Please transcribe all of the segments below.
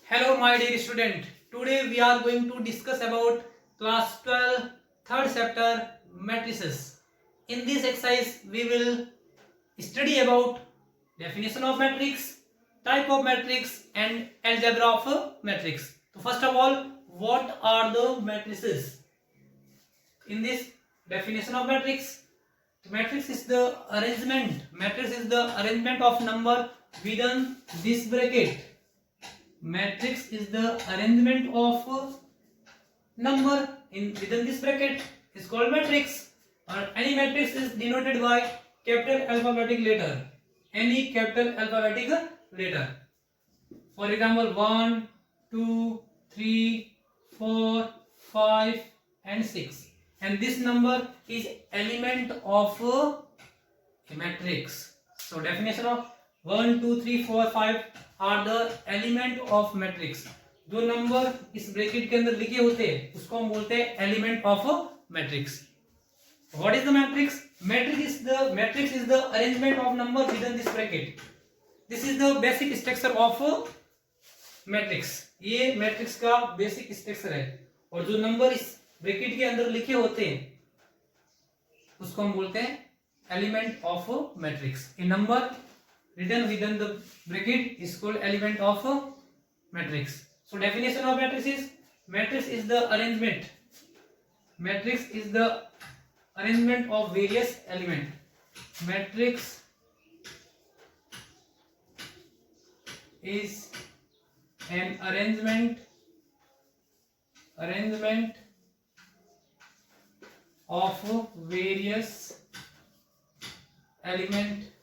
Hello my dear student. Today we are going to discuss about class 12 third chapter matrices. In this exercise we will study about definition of matrix, type of matrix and algebra of a matrix. So first of all, what are the matrices? In this definition of matrix, matrix is the arrangement. Matrix is the arrangement of number within this bracket. Matrix is the arrangement of number within this bracket is called matrix. Or any matrix is denoted by capital alphabetic letter. Any capital alphabetic letter. For example, 1, 2, 3, 4, 5 and 6. And this number is element of a matrix. So definition of 1, 2, 3, 4, 5 are the element of matrix. जो number इस bracket के अंदर लिखे होते हैं उसको हम बोलते हैं element of matrix. What is the matrix? Matrix is the arrangement of number within this bracket. This is the basic structure of matrix. ये मैट्रिक्स का बेसिक स्ट्रक्चर है और जो नंबर इस ब्रैकेट के अंदर लिखे होते हैं उसको हम बोलते हैं element of matrix. A number written within the bracket is called element of matrix. So definition of matrix is the arrangement. Matrix is the arrangement of various element. Matrix is an arrangement of various element.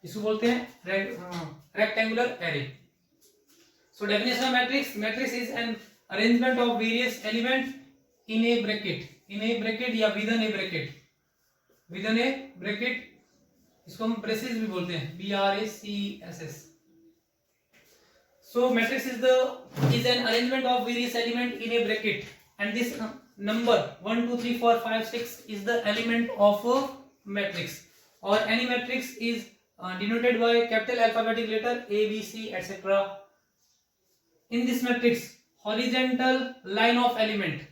इसको बोलते हैं rectangular array. So definition of matrix is an arrangement of various element in A bracket या within A bracket. इसको हम braces भी बोलते हैं, BRACES. So matrix is an arrangement of various element in A bracket and this number 1 2 3 4 5 6 is the element of matrix. Or any matrix is denoted by capital alphabetic letter A, B, C, etc. In this matrix, horizontal line of element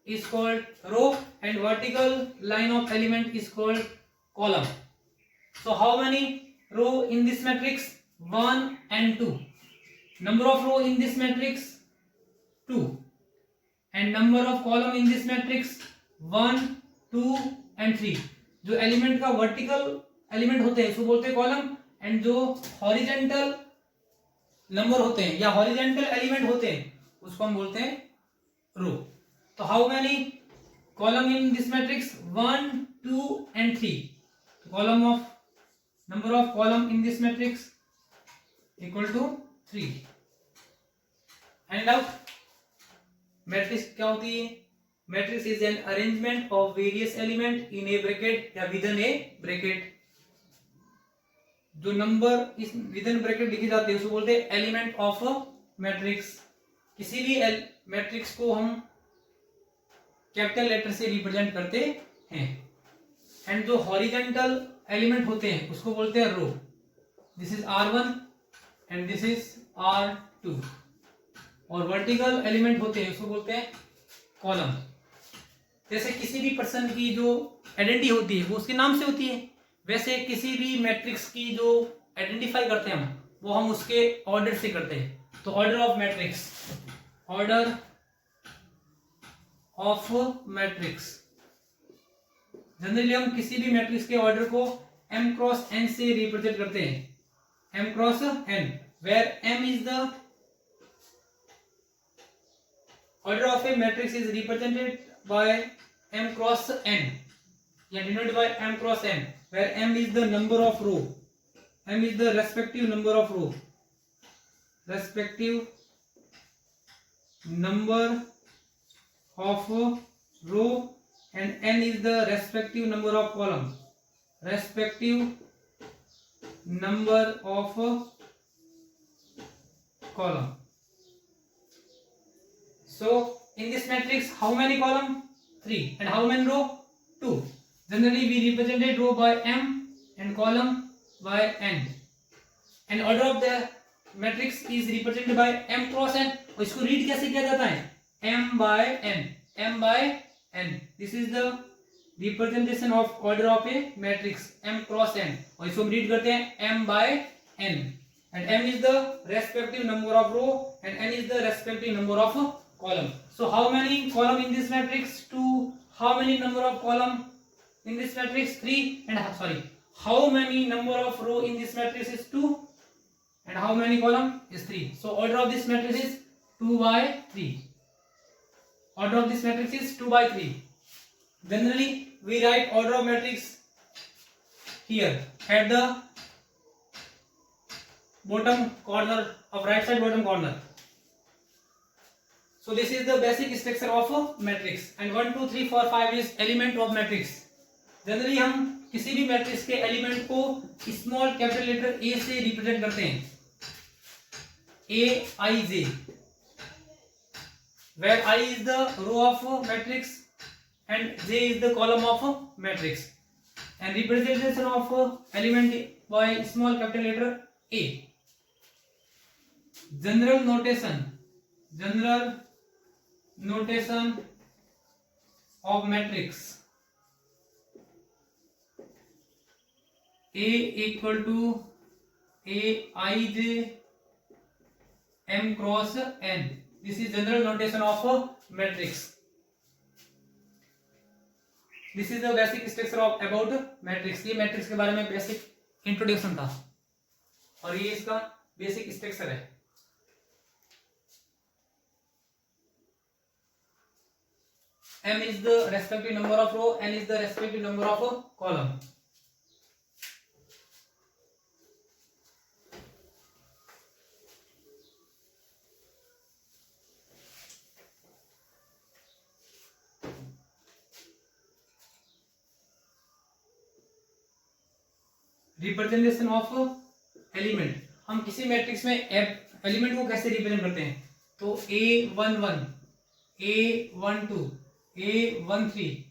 is called row and vertical line of element is called column. So how many row in this matrix? 1 and 2. Number of row in this matrix 2 and number of column in this matrix 1, 2 and 3. जो element का vertical element होते हैं उसको बोलते हैं column and जो horizontal number होते हैं या हॉरिजॉन्टल एलिमेंट होते हैं उसको हम बोलते हैं रो. तो how many column in this matrix? 1, 2 and 3. Number of column in this matrix equal to 3. And out matrix क्या होती है? Matrix is an arrangement of various element in a bracket या within a bracket. जो number इस within bracket लिखे जाते हैं उसको बोलते हैं एलिमेंट ऑफ मैट्रिक्स. किसी भी मैट्रिक्स को हम कैपिटल लेटर से रिप्रेजेंट करते हैं एंड जो हॉरिजॉन्टल एलिमेंट होते हैं उसको बोलते हैं row. This is R1 and this is R2. और वर्टिकल एलिमेंट होते हैं उसको बोलते हैं कॉलम. जैसे किसी भी पर्सन की जो आइडेंटिटी होती है वो उसके नाम से होती है, वैसे किसी भी मैट्रिक्स की जो आइडेंटिफाई करते हैं वो हम उसके ऑर्डर से करते हैं. तो ऑर्डर ऑफ मैट्रिक्स जनरली हम किसी भी मैट्रिक्स के ऑर्डर को m क्रॉस n से रिप्रेजेंट करते हैं. m cross n where m is the order of a matrix is represented by m cross n या denoted by m cross n where m is the number of row, m is the respective number of row and n is the respective number of column. So in this matrix, how many column? 3. And how many row? 2. Generally we represented row by m and column by n and order of the matrix is represented by m cross n. और इसको read कैसे किया जाता है? m by n. This is the representation of order of a matrix m cross n. और इसको हम read करते हैं m by n and m is the respective number of row and n is the respective number of column. So how many column in this matrix? 2. How many number of column in this matrix? 3. And how many number of row in this matrix is 2 and how many column is 3. So order of this matrix is 2 by 3. Order of this matrix is 2 by 3. Generally we write order of matrix here at the bottom corner of right side bottom corner. So this is the basic structure of a matrix and 1 2 3 4 5 is element of matrix. Generally हम किसी भी matrix के element को small capital letter ए से represent करते हैं. A I J, where I is the row of matrix and J is the column of matrix, and representation of element by small capital letter A. General notation of matrix. A equal to Aij m cross n. This is general notation of matrix. This is the basic structure of about matrix. ये matrix के बारे में basic introduction था और ये इसका basic structure है. m is the respective number of row, n is the respective number of column. Representation of element. हम किसी मैट्रिक्स में एलिमेंट को कैसे रिप्रेजेंट करते हैं? तो A11, A12, A13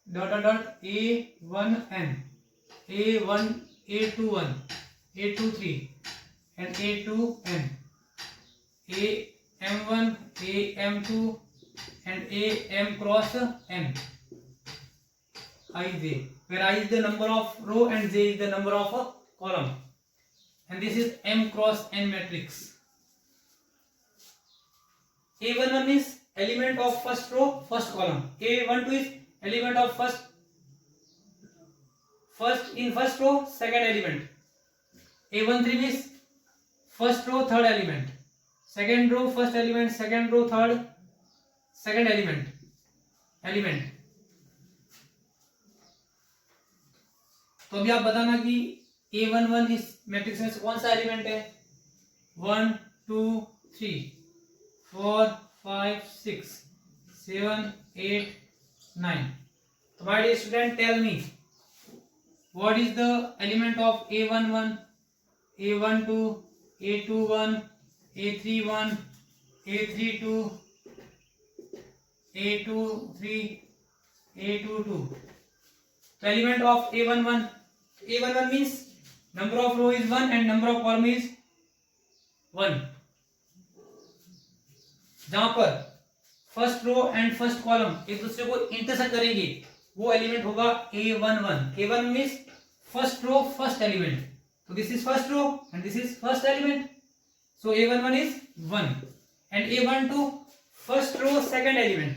dot dot A1n, A1, A21, A23 and A2n, AM1, AM2 and AM cross n. Ij, where I is the number of row and j is the number of column, and this is m cross n matrix. A11 is element of first row first column. A12 is element of first in first row second element. A13 is first row third element, second row first element, second row third second element. तो अभी आप बताना कि A11 इस matrix में से कौन सा एलिमेंट है? 1 2 3 4 5 6 7 8 9. तो my dear student, tell me what is the element of A11, A12, A21, A31, A32, A23, A22. The element of A11 means number of row is 1 and number of column is 1. जहां पर first row and first column एक दूसरे को intersect करेंगे वो element होगा A11. A1 means first row first element. So this is first row and this is first element. So A11 is 1 and A12 first row second element.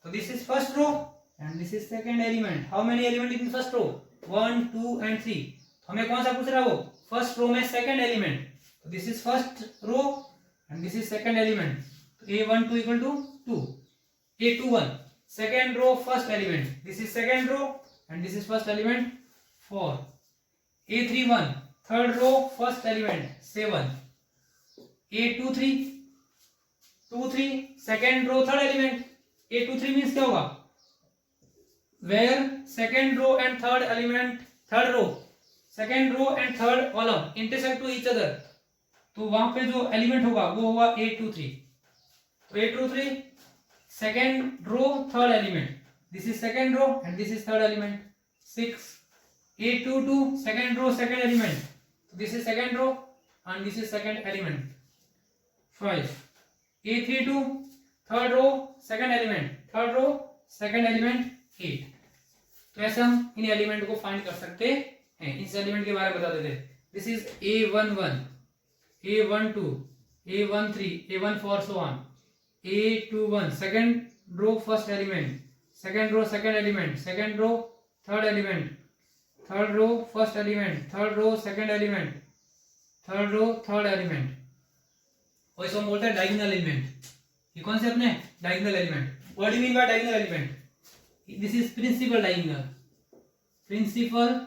So this is first row and this is second element. How many element in first row? 1 2 and 3. तो हमें कौन सा पूछ रहा है वो? First row में second element. तो this is first row and this is second element. तो A12 equal to 2. A21 second row first element. This is second row and this is first element 4. A31 third row first element 7. A23 second row third element. A23 means क्या होगा? Where second row and third element, third row, second row and third column intersect to each other. तो वहां पे जो element होगा वो होगा A23. तो A23 second row third element. This is second row and this is third element. 6. A22 second row second element, so this is second row and this is second element. 5. A32 third row second element, third row second element 8. तो ऐसे हम इन element को find कर सकते हैं. इस element के बारे में बता देते हैं. This is A11, A12, A13, A14 so on. A21 second row first element, second row second element, second row third element, third row first element, third row second element, third row third element. और इसको हम बोलते हैं diagonal element. ये कौन से अपने diagonal element. What do you mean by diagonal element. This is principal diagonal, principal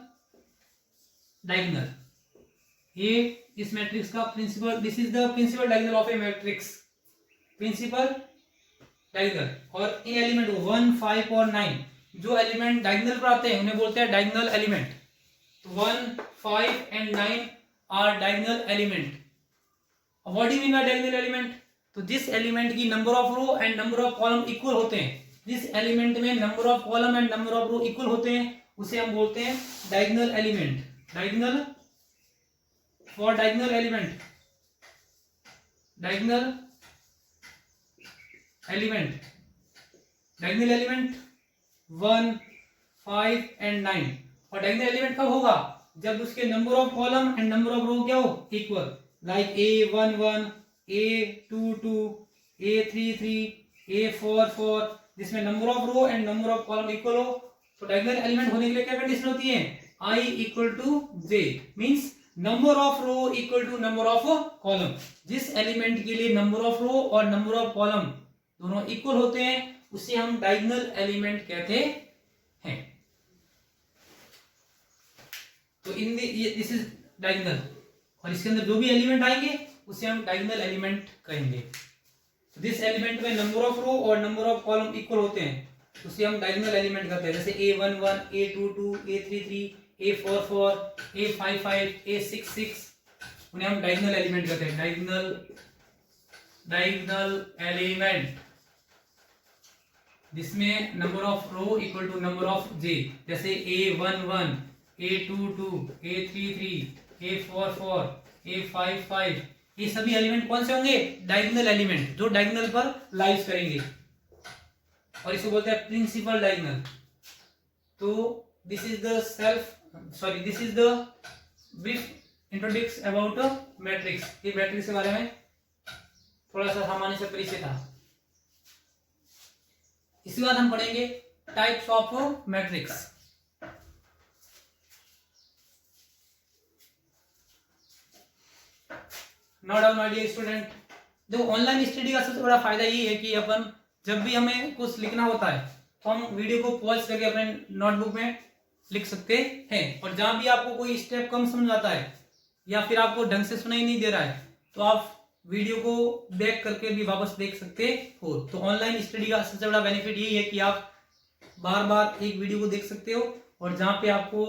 diagonal. ये इस मैट्रिक्स का principal, this is the principal diagonal of a matrix, principal diagonal. और इन एलिमेंट को 1, 5 और 9 जो एलिमेंट डायगोनल पर आते हैं उन्हें बोलते हैं डायगोनल एलिमेंट. तो 1, 5 and 9 are diagonal element. What do you mean by diagonal element. तो जिस एलिमेंट की number of row and number of column equal होते हैं, जिस एलिमेंट में number of column and number of row equal होते हैं उसे हम बोलते हैं diagonal element. Diagonal, for diagonal element, diagonal element, diagonal element 1, 5 and 9. और डायगोनल एलिमेंट कब होगा, जब उसके number of column and number of row क्या हो, equal. Like A11, A22, A33, A44, जिसमें number of row and number of column equal हो. तो डायगोनल एलिमेंट होने के लिए क्या कंडीशन होती है, I equal to J, means number of row equal to number of column. जिस एलिमेंट के लिए नंबर ऑफ रो और नंबर ऑफ कॉलम दोनों इक्वल होते हैं उसे हम डायगोनल एलिमेंट कहते हैं. तो इन दिस इज डायगोनल, और इसके अंदर जो भी एलिमेंट आएंगे उसे हम डायगोनल एलिमेंट कहेंगे. जिस एलिमेंट में नंबर ऑफ रो और नंबर ऑफ कॉलम इक्वल होते हैं उसे हम डायगोनल एलिमेंट कहते हैं. जैसे A11, A22, A33, A44, A55, A66, उन्हें हम डायगोनल एलिमेंट कहते हैं. डायगोनल एलिमेंट जिसमें number of row equal to number of J. जैसे A11, A22, A33, A44, A55, ये सभी एलिमेंट कौन से होंगे, डायगोनल एलिमेंट, जो डायगोनल पर लाइज करेंगे. और इसको बोलते हैं प्रिंसिपल डायगोनल. तो this is the brief introduction about matrix. ये मैट्रिक्स के बारे में थोड़ा सा सामान्य से परिचय था. इसके बाद हम पढ़ेंगे types of matrix. Not all my dear student. जो ऑनलाइन स्टडी का सबसे बड़ा फायदा ये है कि अपन जब भी हमें कुछ लिखना होता है तो हम वीडियो को पॉज करके अपने नोटबुक में लिख सकते हैं. और जहां भी आपको कोई स्टेप कम समझ आता है या फिर आपको ढंग से सुनाई नहीं दे रहा है तो आप वीडियो को बैक करके भी वापस देख सकते हो. तो ऑनलाइन स्टडी का सबसे बड़ा बेनिफिट यही है कि आप बार बार एक वीडियो को देख सकते हो, और जहां पे आपको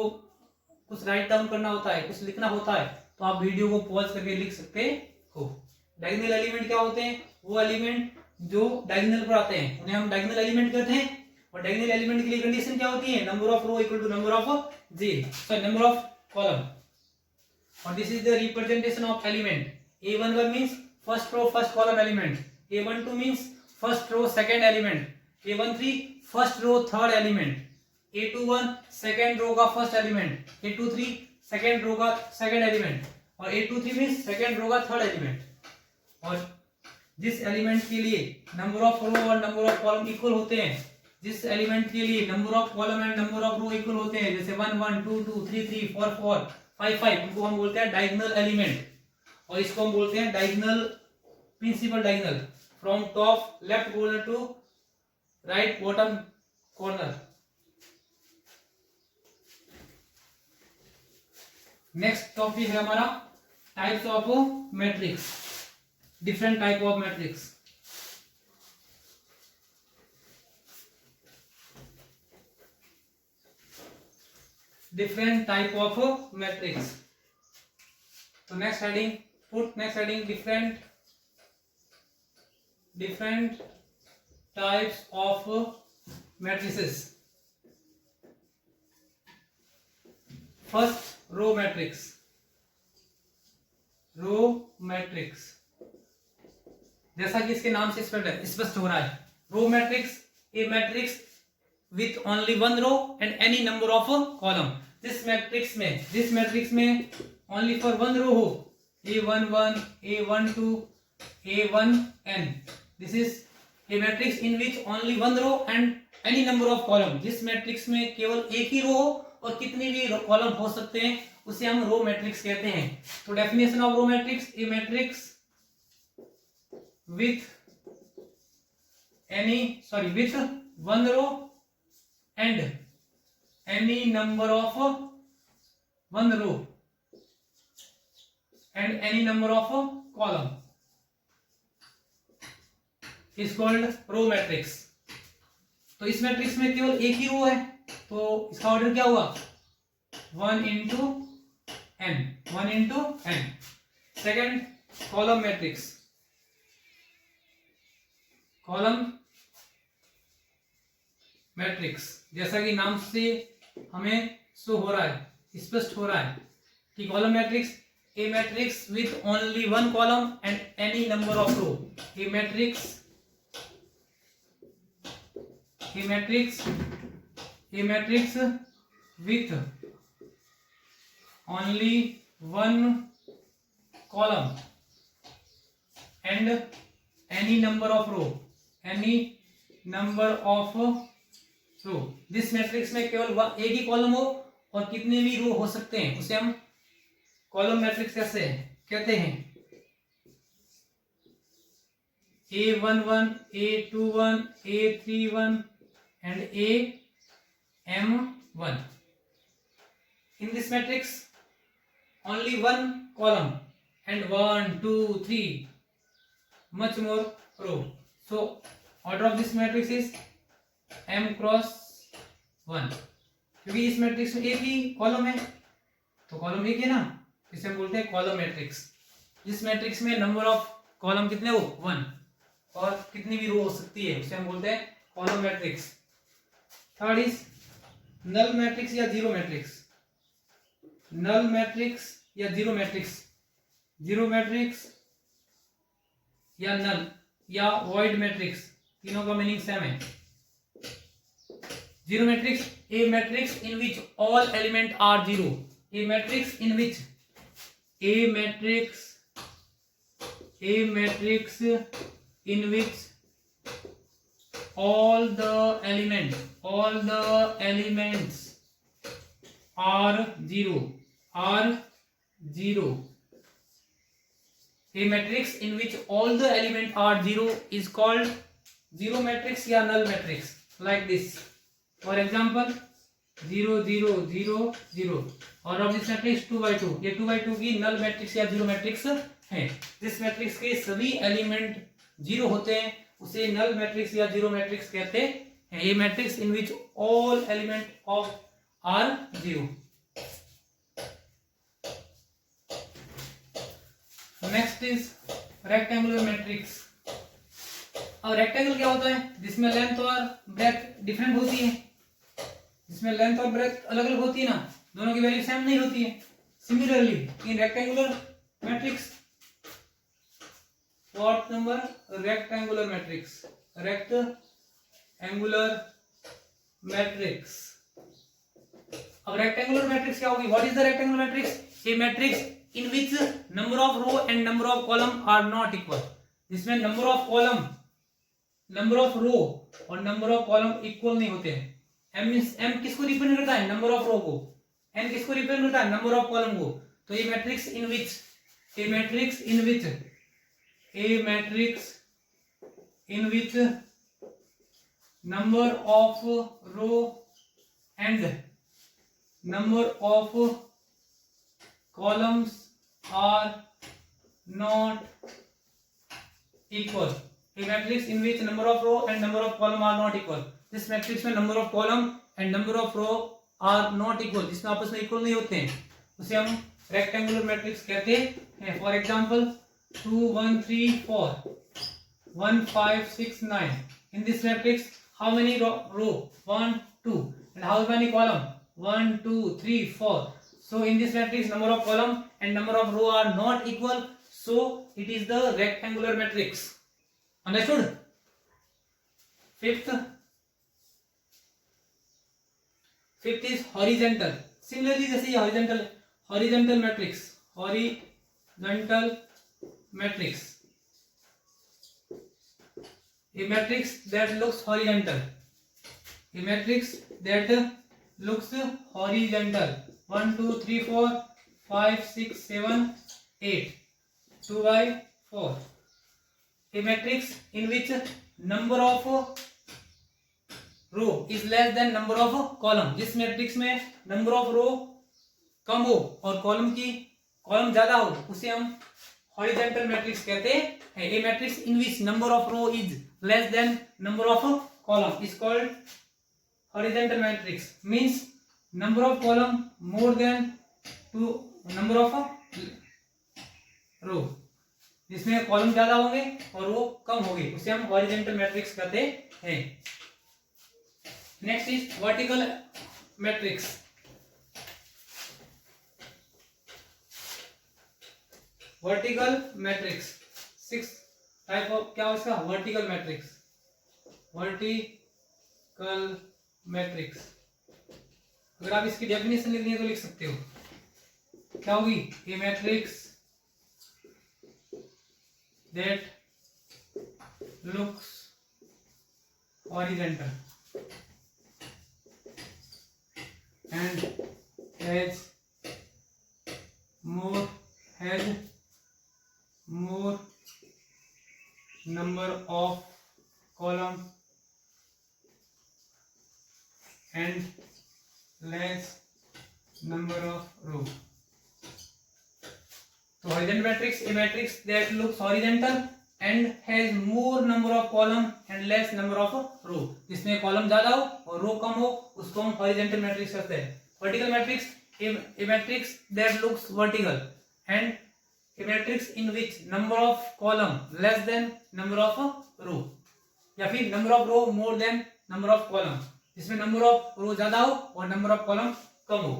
कुछ राइट डाउन करना होता है, कुछ लिखना होता है, तो आप वीडियो को पॉज करके लिख सकते हो. डायगोनल एलिमेंट क्या होते हैं, वो एलिमेंट जो डायगोनल पर आते हैं उन्हें हम डायगोनल एलिमेंट कहते हैं. और डायगोनल एलिमेंट के लिए कंडीशन क्या होती है, number of row equal to number of J, sorry number of column. और this is the representation of element. A11 means first row first column element, A12 means first row second element, A13 first row third element, A21 second row का first element, A23 second row का second element, और A23 means second row का third element. और जिस element के लिए number of row और number of column equal होते हैं, जिस एलिमेंट के लिए number of column and number of row equal होते हैं, जैसे 1 1 2 2 3 3 4 4 5 5, उनको हम बोलते हैं डायगोनल एलिमेंट. और इसको हम बोलते हैं diagonal, principal diagonal, from top left corner to right bottom corner. Next topic है हमारा types of matrix, different type of matrix. Different type of matrix. तो next heading, put next heading different types of matrices. First row matrix, row matrix जैसा कि इसके नाम से स्पष्ट हो रहा है, row matrix a matrix with only one row and any number of column. जिस मैट्रिक्स में ओनली फॉर वन रो हो, A11, A12, A1n, this is a matrix in which only one row and any number of column. जिस matrix में केवल एक ही रो हो और कितने भी कॉलम हो सकते हैं उसे हम रो मैट्रिक्स कहते हैं। तो definition of row matrix, a matrix with one row and any number of one row and any number of column is called row matrix। तो इस मैट्रिक्स में केवल एक ही रो है तो इसका ऑर्डर क्या हुआ, 1 into n। Second column matrix, column matrix जैसा कि नाम से हमें शो हो रहा है, स्पष्ट हो रहा है कि column matrix a matrix with only one column and any number of row. A matrix with only one column and any number of row, जिस मैट्रिक्स में केवल एक ही कॉलम हो और कितने भी रो हो सकते हैं उसे हम कॉलम मैट्रिक्स कैसे कहते हैं। A11, A21, A31 and AM1। in this matrix only one column and 1, 2, 3 much more row, so order of this matrix is m cross 1। क्योंकि इस मैट्रिक्स में एक ही कॉलम है तो कॉलम एक है ना, इसे हम बोलते हैं कॉलम मैट्रिक्स। जिस मैट्रिक्स में नंबर ऑफ कॉलम कितने हो, 1 और कितनी भी रो हो सकती है उसे हम बोलते हैं column matrix. Third is null matrix या जीरो मैट्रिक्स। नल मैट्रिक्स या जीरो मैट्रिक्स, जीरो मैट्रिक्स या नल या वॉइड मैट्रिक्स, तीनों का मीनिंग सेम है। Zero matrix a matrix in which all element are zero. A matrix in which in which all the elements are zero, a matrix in which all the elements are zero is called zero matrix या null matrix, like this. For example 0 0 0 0 और of this matrix 2 by 2, ये 2 by 2 की null matrix या zero matrix है। जिस matrix के सभी element zero होते हैं उसे नल मैट्रिक्स या जीरो मैट्रिक्स कहते हैं। ये matrix in which all element of are zero. Next is rectangular matrix. अब रेक्टेंगल क्या होता है, जिसमें लेंथ और ब्रेथ डिफरेंट होती है, जिसमें लेंथ और ब्रेथ अलग अलग होती है ना, दोनों की वैल्यू सेम नहीं होती है। Similarly in rectangular matrix, fourth number rectangular matrix. Rectangular matrix, अब रेक्टेंगुलर मैट्रिक्स क्या होगी, what is the rectangular matrix? A matrix in which number of row and number of column are not equal. जिसमें number of column, number of row और number of column equal नहीं होते हैं। M किसको represent करता है, number of रो को। N किसको रिप्रेजेंट करता है, नंबर ऑफ कॉलम को। तो ये matrix in which, A matrix in which number of row and number of columns are not equal। A matrix in which number of row and number of column are not equal। जिस matrix में number of column and number of row are not equal, जिसमें आपस में equal नहीं होते हैं, उसे हम रेक्टेंगुलर मैट्रिक्स कहते हैं। For example 2 1 3 4 1 5 6 9। In this matrix how many row? 1 2 and how many column? 1 2 3 4। So in this matrix, number of column and number of row are not equal. So it is the rectangular matrix. Understood? Fifth is horizontal. Similarly, जैसे ये horizontal matrix, a matrix that looks horizontal. 1 2 3 4 5 6 7 8 2 by 4. A matrix in which number of row is less than number of column. जिस matrix में number of row कम हो और column ज्यादा हो उसे हम horizontal matrix कहते हैं. A matrix in which number of row is less than number of column is called horizontal matrix. Means number of column more than to number of row. जिसमें column ज्यादा होंगे और रो कम होंगे उसे हम हॉरिजॉन्टल मैट्रिक्स कहते हैं. Next is vertical matrix. Vertical matrix 6 type of क्या उसका वर्टिकल मैट्रिक्स. अगर आप इसकी डेफिनेशन लिखनी है तो लिख सकते हो. क्या होगी? ए matrix that looks horizontal and has more number of column and less number of row. So horizontal matrix, a matrix that looks horizontal and has more number of column and less number of row. जिसमें column ज्यादा हो और रो कम हो उसको हम horizontal matrix कहते हैं. Vertical matrix, a matrix that looks vertical and a matrix in which number of column less than number of row या फिर number of row more than number of column. जिसमें number of row ज्यादा हो और number of column कम हो.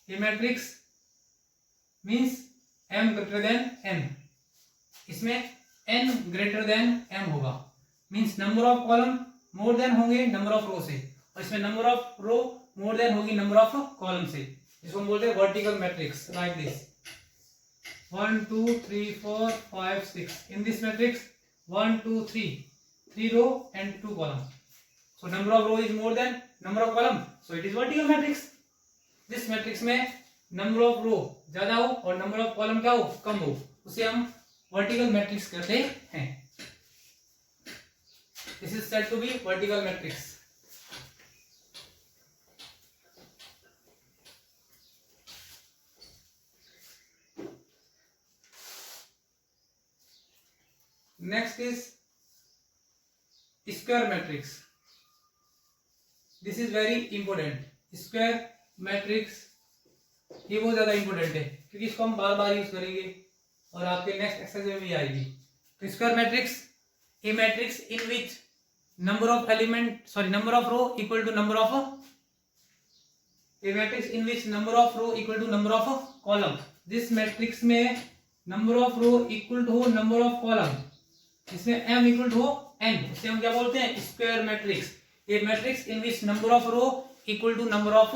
A matrix means m greater than n. इसमें n greater than m होगा. Means number of column more than होंगे number of row से और इसमें number of row more than होगी नंबर ऑफ कॉलम से. इसको हम बोलते हैं vertical matrix. Like this 1 2 3 4 5 6. In this matrix 1 2 3 row and 2 column. So number of row is more than number of column, so it is vertical matrix. This matrix में number of रो ज्यादा हो और number of column क्या हो कम हो उसे हम vertical matrix कहते हैं. This is said to be vertical matrix. Next is square matrix. This is very important. Square matrix ये बहुत ज्यादा इंपॉर्टेंट है क्योंकि इसको हम बार बार यूज करेंगे और आपके नेक्स्ट एक्सरसाइज में भी आएगी. तो square matrix, a matrix in which number of number of row equal to number of a matrix in which number of row equal to number of column. This matrix में number of row equal to हो number of column, इसमें m equal to हो n. इसे हम क्या बोलते हैं? Square matrix. A matrix in which number of row equal to number of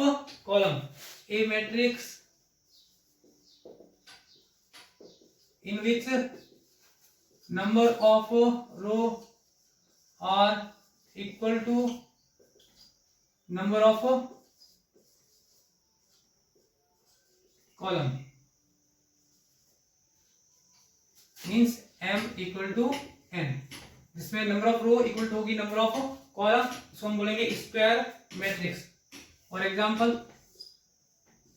column. A matrix in which number of row are equal to number of column means m equal to n. जिसमें number of row equal to होगी number of column, इसको हम बोलेंगे square matrix. For example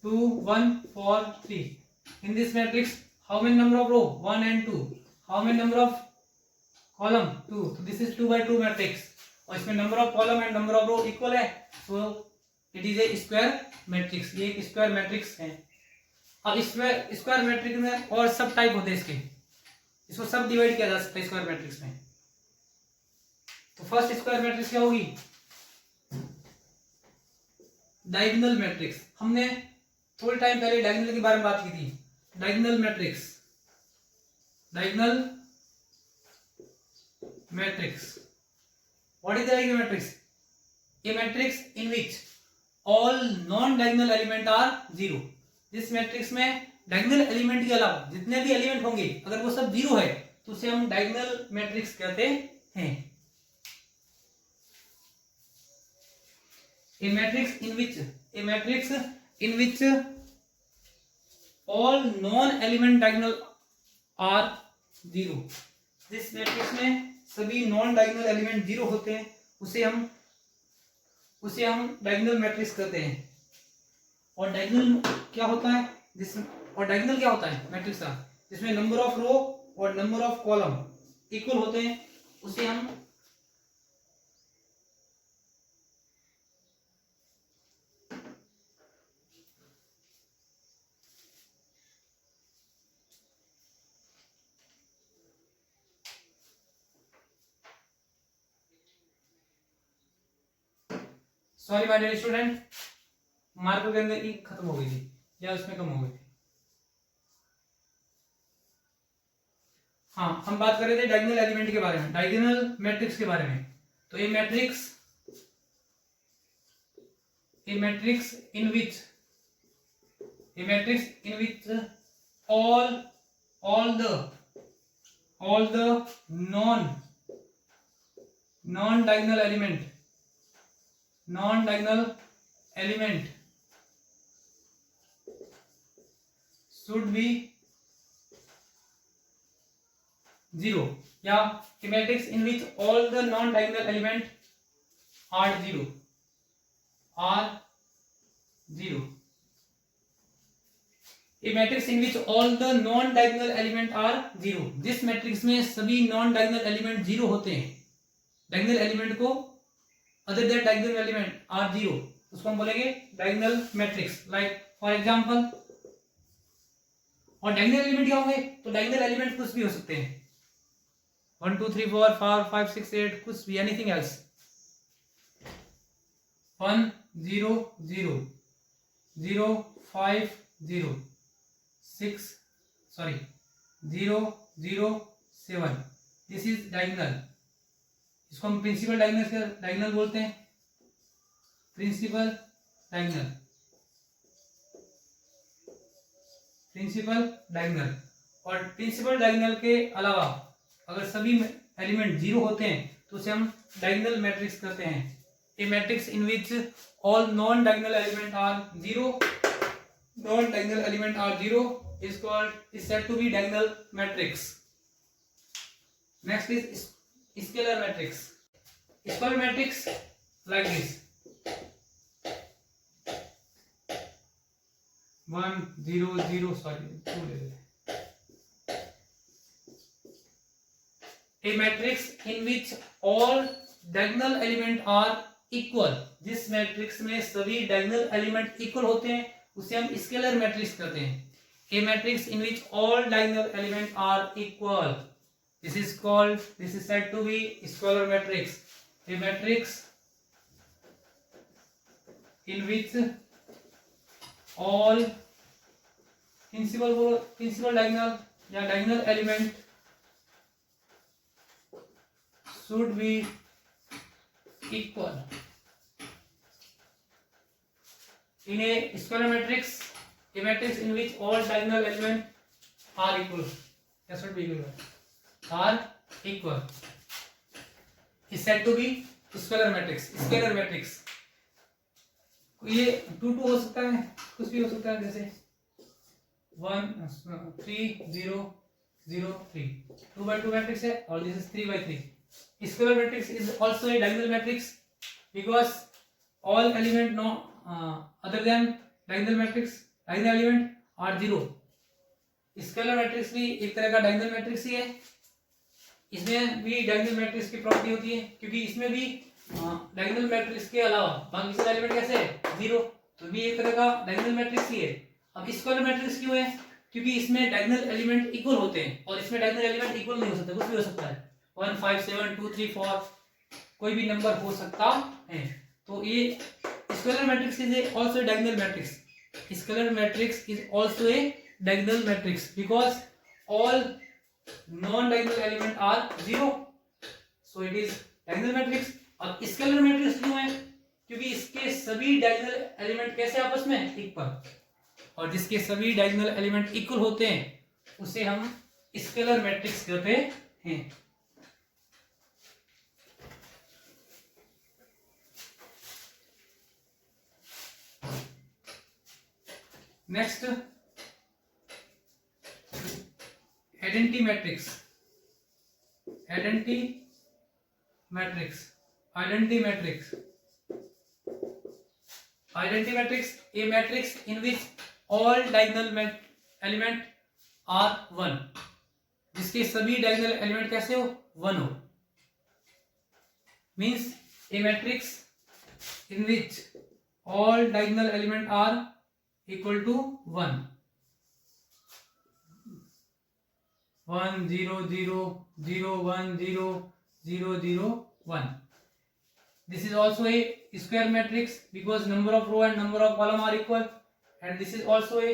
2 1 4 3. In this matrix how many number of row? 1 and 2. How many number of column? 2. So this is 2 by 2 matrix और इसमें number of column and number of row equal है, so it is a square matrix. ये एक square matrix है. अब इसमें square matrix में और सब टाइप होते हैं इसके, इसको सब डिवाइड किया जा सकता है स्क्वायर मैट्रिक्स में. तो फर्स्ट स्क्वायर मैट्रिक्स क्या होगी? Diagonal matrix. हमने थोड़ी टाइम पहले डायगोनल के बारे में बात की थी। Diagonal matrix, diagonal matrix, what is the diagonal matrix? A matrix in which all non diagonal element are zero. जिस मैट्रिक्स में डायगोनल एलिमेंट के अलावा जितने भी एलिमेंट होंगे अगर वो सब जीरो है तो उसे हम डायगोनल मैट्रिक्स कहते हैं। A matrix in which all non element diagonal are zero. जिस मैट्रिक्स में सभी नॉन डायगोनल एलिमेंट जीरो होते हैं उसे हम डायगोनल मैट्रिक्स कहते हैं। और डायगोनल क्या होता है? डायगोनल क्या होता है मैट्रिक्स का? जिसमें नंबर ऑफ रो और नंबर ऑफ कॉलम इक्वल होते हैं उसे हम sorry my dear student, marker के अंदर ईक खत्म हो गई थी या उसमें कम हो गई थी। हाँ, हम बात कर रहे थे डायगोनल एलिमेंट के बारे में, डायगोनल मैट्रिक्स के बारे में। तो ये matrix in which all the non diagonal element should be zero, या a matrix in which all the non diagonal element are zero. A matrix in which all the non diagonal element are zero. जिस matrix में सभी non diagonal element zero होते हैं, diagonal element को other than diagonal element are zero, उसको हम बोलेंगे diagonal matrix. Like for example, और डायगोनल एलिमेंट क्या होंगे? तो डायगोनल एलिमेंट कुछ भी हो सकते हैं, 1 2 3 4 5 6 8, कुछ भी, anything else. 1 0 0 0 5 0 0 0 7, this is diagonal. इसको हम प्रिंसिपल डायगोनल बोलते हैं, प्रिंसिपल डायगोनल। और प्रिंसिपल डायगोनल के अलावा अगर सभी एलिमेंट जीरो होते हैं तो उसे हम डायगोनल मैट्रिक्स कहते हैं। A matrix in which all non diagonal element are zero is said to be diagonal matrix. Next is scalar matrix. Scalar matrix like this: 1 0 0, sorry, 2 a matrix in which all diagonal element are equal. जिस matrix में सभी diagonal element equal होते हैं उसे हम scalar matrix कहते हैं। A matrix in which all diagonal elements are equal, this is said to be scalar matrix. A matrix in which all principal diagonal या diagonal element should be equal. In a scalar matrix, a matrix in which all diagonal elements are equal, that should be equal, is said to be scalar matrix. Scalar matrix ये 2 2 हो सकता है, कुछ भी हो सकता है, जैसे 1 3 0 0 3, 2 by 2 matrix है, और this is 3 by 3. Scalar matrix is also a diagonal matrix because all element other than diagonal matrix diagonal element are zero. Scalar matrix भी एक तरह का डायगोनल मैट्रिक्स ही है। इसमें भी डायगोनल मैट्रिक्स की प्रॉपर्टी होती है क्योंकि इसमें भी डायगोनल मैट्रिक्स के अलावा बाकी सारे एलिमेंट कैसे है? जीरो, तो भी एक तरह का डायगोनल मैट्रिक्स ही है। अब स्केलर मैट्रिक्स क्यों है? क्योंकि इसमें डायगोनल एलिमेंट इक्वल होते हैं और इसमें डायगोनल एलिमेंट इक्वल नहीं हो सकता, कुछ भी हो सकता है, 1 5 7 2 3 4, कोई भी नंबर हो सकता है। तो ये scalar matrix is also diagonal matrix scalar matrix is also a diagonal matrix because all non-diagonal element are 0, so it is diagonal matrix. अब स्केलर मैट्रिक्स क्यों है? क्योंकि इसके सभी डायगोनल एलिमेंट कैसे आपस में इक्वल, और जिसके सभी डायगोनल एलिमेंट इक्वल होते हैं उसे हम स्केलर मैट्रिक्स कहते हैं. Next identity matrix. Identity matrix. Identity matrix. Identity matrix, a matrix in which all diagonal element are 1. जिसके सभी diagonal element कैसे हो? 1 हो. Means a matrix in which all diagonal element are equal to 1. 1 0 0 0 1 0 0 0 1. This is also a square matrix because number of row and number of column are equal, and this is also a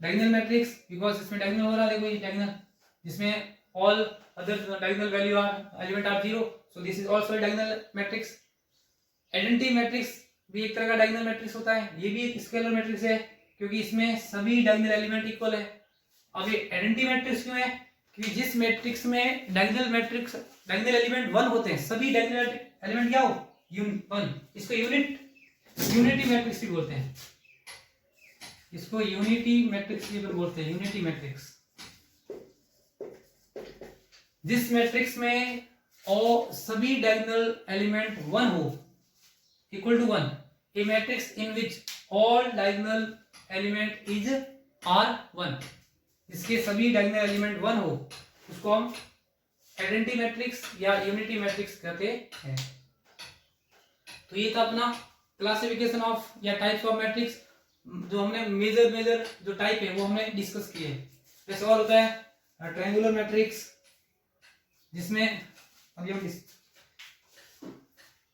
diagonal matrix because इसमें diagonal हो रहा है, देखो ये diagonal जिसमें all other diagonal value are element are 0, so this is also a diagonal matrix. Identity matrix भी एक तरह का diagonal matrix होता है, ये भी एक scalar matrix है क्योंकि इसमें सभी diagonal element equal है. अब ये identity matrix क्यों है? क्योंकि जिस मैट्रिक्स में डायगोनल एलिमेंट 1 होते हैं, सभी डायगोनल एलिमेंट क्या हो? 1. इसको यूनिटी मैट्रिक्स भी बोलते हैं. इसको यूनिटी मैट्रिक्स भी बोलते हैं. यूनिटी मैट्रिक्स जिस मैट्रिक्स में और सभी डायगोनल एलिमेंट 1 हो, equal to 1. A matrix in which all diagonal element is are 1. जिसके सभी डायगोनल एलिमेंट 1 हो उसको हम आइडेंटिटी मैट्रिक्स या यूनिटी मैट्रिक्स कहते हैं. तो ये था अपना क्लासिफिकेशन ऑफ या टाइप्स ऑफ मैट्रिक्स. जो हमने मेजर जो टाइप है वो हमने डिस्कस किए. जैसे और होता है ट्रायंगुलर मैट्रिक्स, जिसमें अभी हम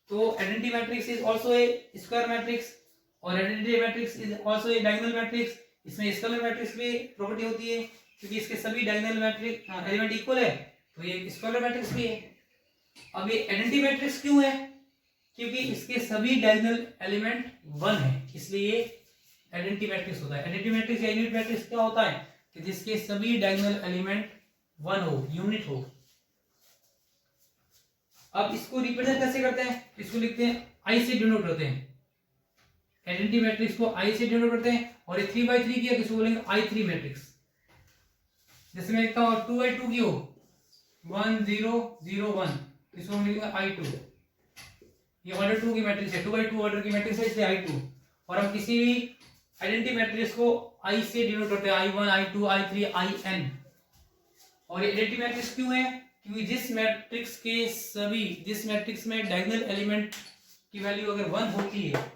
तो identity matrix is also a square matrix और identity matrix is also a diagonal matrix. इसमें स्केलर मैट्रिक्स की प्रॉपर्टी होती है क्योंकि इसके सभी डायगोनल मैट्रिक्स एलिमेंट इक्वल है, तो ये स्केलर मैट्रिक्स भी है. अब ये आइडेंटिटी मैट्रिक्स क्यों है? क्योंकि इसके सभी डायगोनल एलिमेंट 1 है, इसलिए आइडेंटिटी मैट्रिक्स होता है. आइडेंटिटी मैट्रिक्स या यूनिट मैट्रिक्स क्या होता है? कि जिसके सभी डायगोनल एलिमेंट 1 हो, यूनिट हो. अब इसको रिप्रेजेंट कैसे करते हैं? इसको लिखते हैं आई से डिनोट करते हैं. आइडेंटिटी मैट्रिक्स को आई से डिनोट करते हैं और ये 3/3 की है, किसको बोलेंगे I3 मैट्रिक्स. जैसे मैं लिखता हूँ 2/2 की हो 1 0 0 1, इसको हम लिखेंगे I2. ये ऑर्डर 2 की मैट्रिक्स है, 2/2 ऑर्डर की मैट्रिक्स है, इसलिए I2. और हम किसी भी आइडेंटिटी मैट्रिक्स को I से डिनोट करते हैं, I1 I2 I3 IN. और ये आइडेंटिटी मैट्रिक्स क्यों है? क्योंकि जिस मैट्रिक्स में डायगोनल एलिमेंट की वैल्यू अगर 1 होती है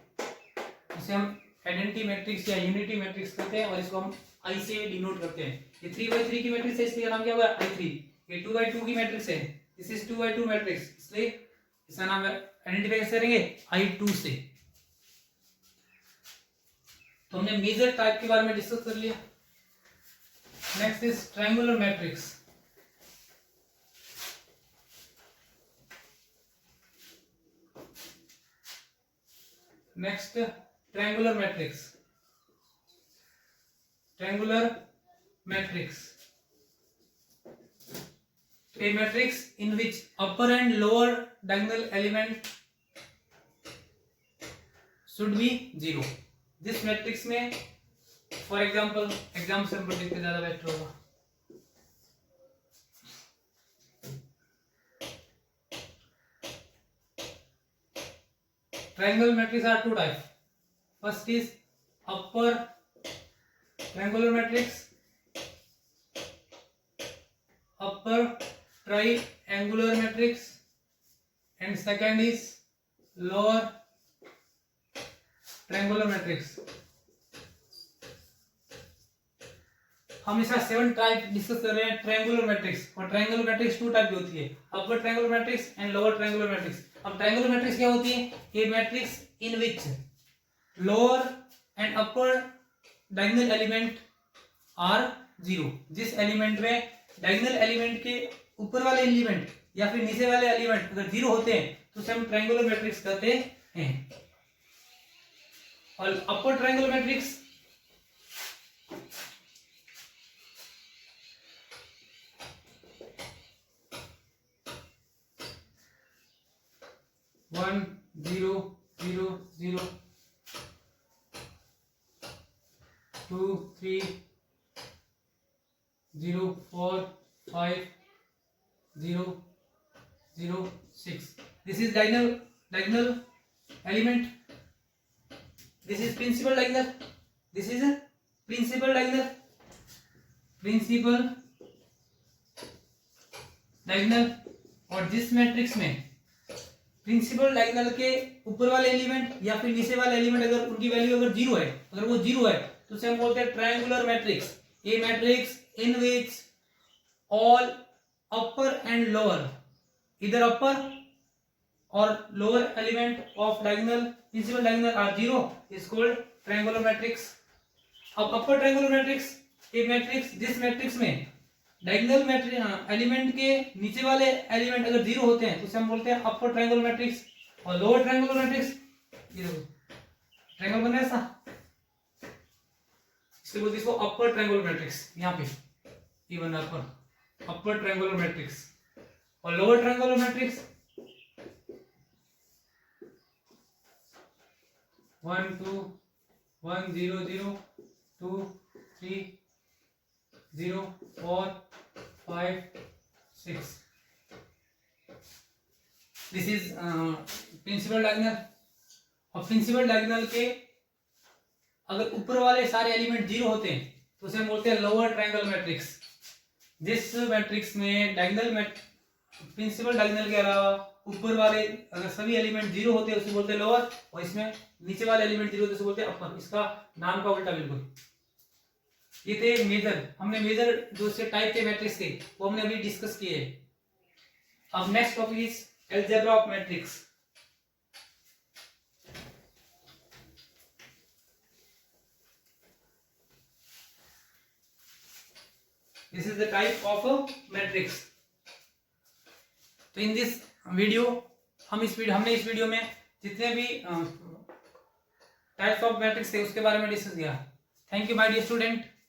इसे हम आइडेंटिटी मैट्रिक्स या यूनिटी मैट्रिक्स कहते हैं और इसको हम I से डिनोट करते हैं. ये 3/3 की मैट्रिक्स है, इसलिए नाम क्या हुआ? I3. ये 2/2 की मैट्रिक्स है, दिस इज 2/2 मैट्रिक्स, इसलिए इसका नाम आइडेंटिफाई कैसे करेंगे? I2 से. तो हमने मेजर टाइप के बारे में डिस्कस कर लिया. Next is triangular matrix. Next triangular matrix. Triangular matrix, a matrix in which upper and lower diagonal element should be 0. जिस मैट्रिक्स में फॉर एग्जाम्पल सिंपल लिखते ज्यादा बेटर होगा. Triangular matrix are 2 types. First is upper triangular matrix, upper triangular matrix, and second is lower triangular matrix. हम इसका 7 type discuss कर रहे हैं ट्रायंगुलर मैट्रिक्स. और ट्रायंगुलर मैट्रिक्स 2 टाइप की होती है, upper triangular matrix and lower triangular matrix. अब ट्रायंगुलर मैट्रिक्स क्या होती है? A matrix in which lower and upper diagonal element are 0। जिस एलिमेंट में डायगोनल एलिमेंट के ऊपर वाले एलिमेंट या फिर नीचे वाले एलिमेंट अगर 0 होते हैं तो उसे हम ट्रायंगुलर मैट्रिक्स कहते हैं। और अपर triangular matrix one 0 0 0 2 3 0 4 5 0 0 6. This is diagonal element. This is principal diagonal. This is a principal diagonal. Principal diagonal. और जिस मैट्रिक्स में प्रिंसिपल डायगोनल के ऊपर वाले एलिमेंट या फिर नीचे वाले एलिमेंट अगर उनकी वैल्यू अगर 0 है, अगर वो 0 है तो उसे हम बोलते हैं triangular matrix. A matrix in which all upper and lower, इधर अपर और lower element of diagonal principal diagonal are 0 is called triangular matrix. अब अपर ट्रायंगुलर मैट्रिक्स एक मैट्रिक्स जिस मैट्रिक्स में डायगोनल मैट्रिक्स एलिमेंट के नीचे वाले एलिमेंट अगर 0 होते हैं तो उसे हम बोलते हैं अपर ट्रायंगुलर मैट्रिक्स। और लोअर ट्रायंगुलर मैट्रिक्स, ये देखो ट्रायंगल बना है ऐसा, इसलिए बोलते हैं इसको अपर ट्रायंगुलर मैट्रिक्स। यहाँ पे ये बना अपर ट्रायंगुलर मैट्रिक्स। और lower triangular matrix 1 2 1 0 0 2 3 0 4 5 6. This is principal diagonal. और प्रिंसिपल डायगोनल के अगर ऊपर वाले सारे एलिमेंट 0 होते हैं तो उसे हम बोलते हैं लोअर ट्रायंगल मैट्रिक्स। जिस मैट्रिक्स में डायगोनल प्रिंसिपल डायगोनल के अलावा ऊपर वाले अगर सभी एलिमेंट 0 होते हैं उसे बोलते हैं लोअर, और इसमें नीचे वाले एलिमेंट 0 होते हैं उसे बोलते हैं अपर। इसका नाम का उल्टा बिल्कुल। ये थे मेजर, हमने मेजर जो से टाइप के मैट्रिक्स थे वो हमने अभी डिस्कस किए। अब next topic is algebra of matrix. This is the type of a matrix. तो इन दिस वीडियो हमने इस वीडियो में जितने भी टाइप्स ऑफ मैट्रिक्स थे उसके बारे में डिस्कस किया। Thank you my dear student.